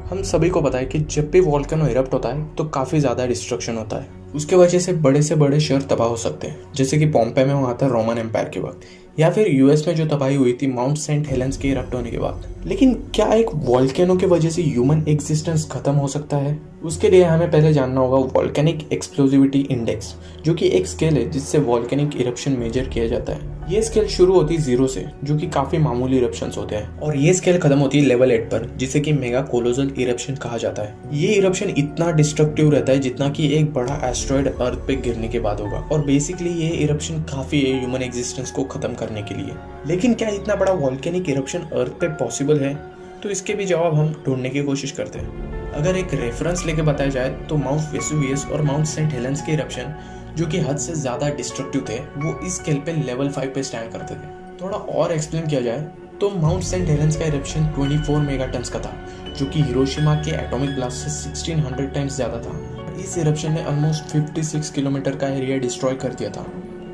हम सभी को पता है कि जब भी वॉल्केनो इरप्ट होता है तो काफ़ी ज़्यादा डिस्ट्रक्शन होता है। उसके वजह से बड़े शहर तबाह हो सकते हैं, जैसे कि पोम्पे में हुआ था रोमन एम्पायर के वक्त, या फिर यूएस में जो तबाही हुई थी माउंट सेंट हेलेंस के इरप्ट होने के बाद। लेकिन क्या एक वॉल्केनो की वजह से ह्यूमन एग्जिस्टेंस खत्म हो सकता है? उसके लिए हमें पहले जानना होगा वॉल्केनिक एक्सप्लोजिविटी इंडेक्स, जो कि एक स्केल है जिससे वॉल्केनिक इरप्शन मेजर किया जाता है। ये स्केल शुरू होती है 0 से, जो कि काफी मामूली इरप्शंस होते हैं, और ये स्केल खत्म होती है लेवल 8 पर, जिसे कि मेगा कोलोसल इरप्शन कहा जाता है। ये इरप्शन इतना डिस्ट्रक्टिव रहता है जितना कि एक बड़ा एस्ट्रॉयड अर्थ पे गिरने के बाद होगा, और बेसिकली ये इरप्शन काफी है ह्यूमन एग्जिस्टेंस को खत्म करने के लिए। लेकिन क्या इतना बड़ा वॉल्केनिक इरप्शन अर्थ पे पॉसिबल है? तो इसके भी जवाब हम ढूंढने की कोशिश करते हैं। अगर एक रेफरेंस लेके बताया जाए तो माउंट वेसुवियस और माउंट सेंट हेलेंस के इरप्शन, जो कि हद से ज्यादा डिस्ट्रक्टिव थे, वो इस स्केल पे लेवल 5 पे स्टैंड करते थे। थोड़ा और एक्सप्लेन किया जाए तो माउंट सेंट हेलेंस का इरप्शन 24 मेगाटन्स का था, जो कि हिरोशिमा के एटॉमिक ब्लास्ट से 1600 टाइम्स ज्यादा था। इस इरप्शन ने ऑलमोस्ट 56 किलोमीटर का एरिया डिस्ट्रॉय कर दिया था।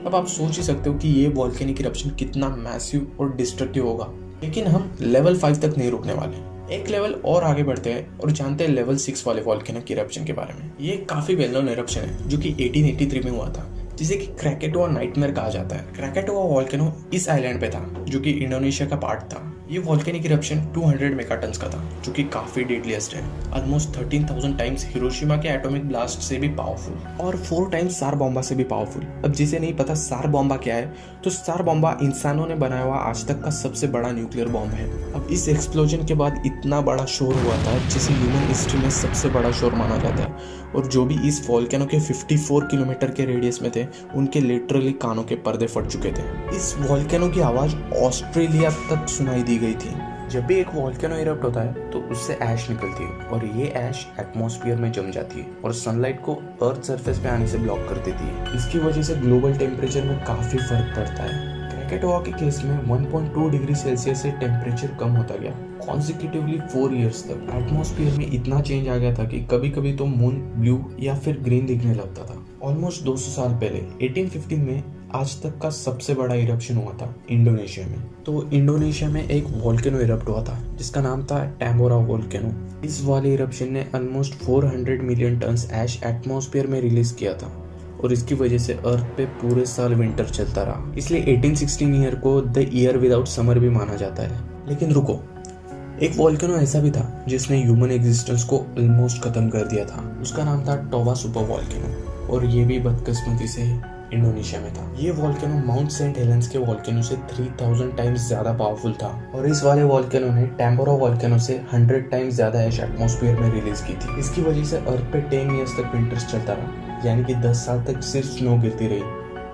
अब आप सोच ही सकते हो कि ये वॉल्केनिक इरप्शन कितना मैसिव और डिस्ट्रक्टिव होगा। लेकिन हम लेवल 5 तक नहीं रुकने वाले, एक लेवल और आगे बढ़ते हैं और जानते हैं लेवल 6 वाले वॉल्केनिक इरप्शन के बारे में। ये काफी वेल नोन इरप्शन है, जो कि 1883 में हुआ था, जिसे कि क्रैकेटोआ नाइटमेयर कहा जाता है। क्रैकेटोआ वॉल्केनो इस आइलैंड पे था, जो कि इंडोनेशिया का पार्ट था। ये वॉल्केनिक इरप्शन 200 मेगाटन्स का था, जो कि काफी डेडलीस्ट है, ऑलमोस्ट 13,000 टाइम्स हिरोशिमा के एटॉमिक ब्लास्ट से भी पावरफुल, और 4 टाइम्स सार बॉम्बा से भी पावरफुल। अब जिसे नहीं पता सार बॉम्बा क्या है, तो सार बॉम्बा इंसानों ने बनाया हुआ आज तक का सबसे बड़ा न्यूक्लियर बॉम्ब है। अब इस एक्सप्लोजन के बाद इतना बड़ा शोर हुआ था, जिसे ह्यूमन हिस्ट्री में सबसे बड़ा शोर माना जाता है, और जो भी इस वॉल्केनो के 54 किलोमीटर के रेडियस में थे, उनके लिटरली कानों के पर्दे फट चुके थे। इस वॉल्केनो की आवाज ऑस्ट्रेलिया तक सुनाई दी गई थी। जब भी एक वॉल्केनो इरप्ट होता है तो उससे ऐश निकलती है, और ये ऐश एटमॉस्फेयर में जम जाती है और सनलाइट को अर्थ सरफेस पे आने से ब्लॉक कर देती है। इसकी वजह से ग्लोबल टेम्परेचर में काफी फर्क पड़ता है। क्रैकेटोआ के केस में 1.2 डिग्री सेल्सियस से टेम्परेचर कम होता गया कॉन्सिक्यूटिवली 4 इयर्स तक। एटमॉस्फेयर में इतना चेंज आ गया था कि कभी कभी तो मून ब्लू या फिर ग्रीन दिखने लगता था। ऑलमोस्ट 200 साल पहले 1815 में आज तक का सबसे बड़ा इरप्शन हुआ था इंडोनेशिया में। तो इंडोनेशिया में एक वॉल्केनो इरप्ट हुआ था, जिसका नाम था टैम्बोरा वॉल्केनो। इस वाले इरप्शन ने ऑलमोस्ट 400 मिलियन टन्स ऐश एटमॉस्फेयर में रिलीज किया था, और इसकी वजह से अर्थ पे पूरे साल विंटर चलता रहा। इसलिए 1816 ईयर को द ईयर विदाउट समर भी माना जाता है। लेकिन रुको, एक वॉल्केनो ऐसा भी था जिसने ह्यूमन एग्जिस्टेंस को ऑलमोस्ट खत्म कर दिया था। उसका नाम था टोबा सुपर वॉल्केनो, और ये भी बदकिस्मती से इंडोनेशिया में था। ये वॉल्केनो माउंट सेंट हेलेंस के वॉल्केनो से 3000 टाइम्स ज्यादा पावरफुल था, और इस वाले वॉल्केनो ने टैम्बोरा वॉल्केनो से 100 टाइम्स ज्यादा ऐश एटमॉस्फेयर में रिलीज की थी। इसकी वजह से अर्थ पे 10 इयर्स तक विंटर्स चलता रहा, यानी कि 10 साल तक सिर्फ स्नो गिरती रही,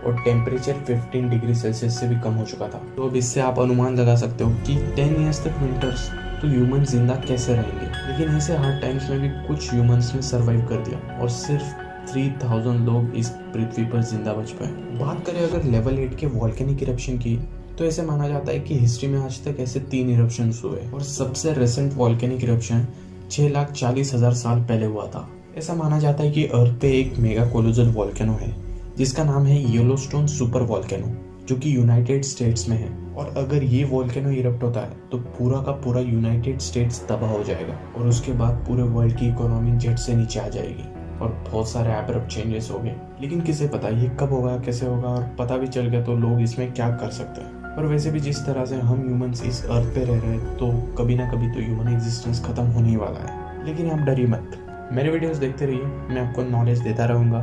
और टेम्परेचर 15 डिग्री सेल्सियस से भी कम हो चुका था। तो अब इससे आप अनुमान लगा सकते हो कि 10 इयर्स तक विंटर्स, तो ह्यूमन जिंदा कैसे रहेंगे। लेकिन ऐसे हार्ड टाइम्स में भी कुछ ह्यूमंस ने सर्वाइव कर दिया, और सिर्फ 3000 लोग इस पृथ्वी पर जिंदा बच पाए। बात करें अगर लेवल 8 के वॉल्केनिक इरप्शन की, तो ऐसे माना जाता है कि हिस्ट्री में आज तक ऐसे 3 इरप्शंस हुए, और सबसे रिसेंट वॉल्केनिक इरप्शन 6,40,000 साल पहले हुआ था। ऐसा माना जाता है कि अर्थ पे एक मेगा कोलोसल वॉल्केनो है, जिसका नाम है येलोस्टोन सुपर वॉल्केनो, जो कि यूनाइटेड स्टेट्स में है। और अगर ये वॉल्केनो इरप्ट होता है तो पूरा का पूरा यूनाइटेड स्टेट्स तबाह हो जाएगा, और उसके बाद पूरे वर्ल्ड की इकोनॉमी जेट से नीचे आ जाएगी, और बहुत सारे एब्रप्ट चेंजेस हो गए। लेकिन किसे पता ये कब होगा, कैसे होगा, और पता भी चल गया तो लोग इसमें क्या कर सकते हैं। और वैसे भी जिस तरह से हम ह्यूमंस इस अर्थ पे रह रहे हैं, तो कभी ना कभी तो ह्यूमन एग्जिस्टेंस खत्म होने ही वाला है। लेकिन आप डरिए मत, मेरे वीडियोस देखते रहिए, मैं आपको नॉलेज देता रहूँगा।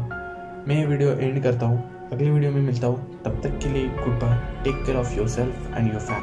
मैं ये वीडियो एंड करता हूँ, अगली वीडियो में मिलता हूँ। तब तक के लिए goodbye, take care of yourself and your family.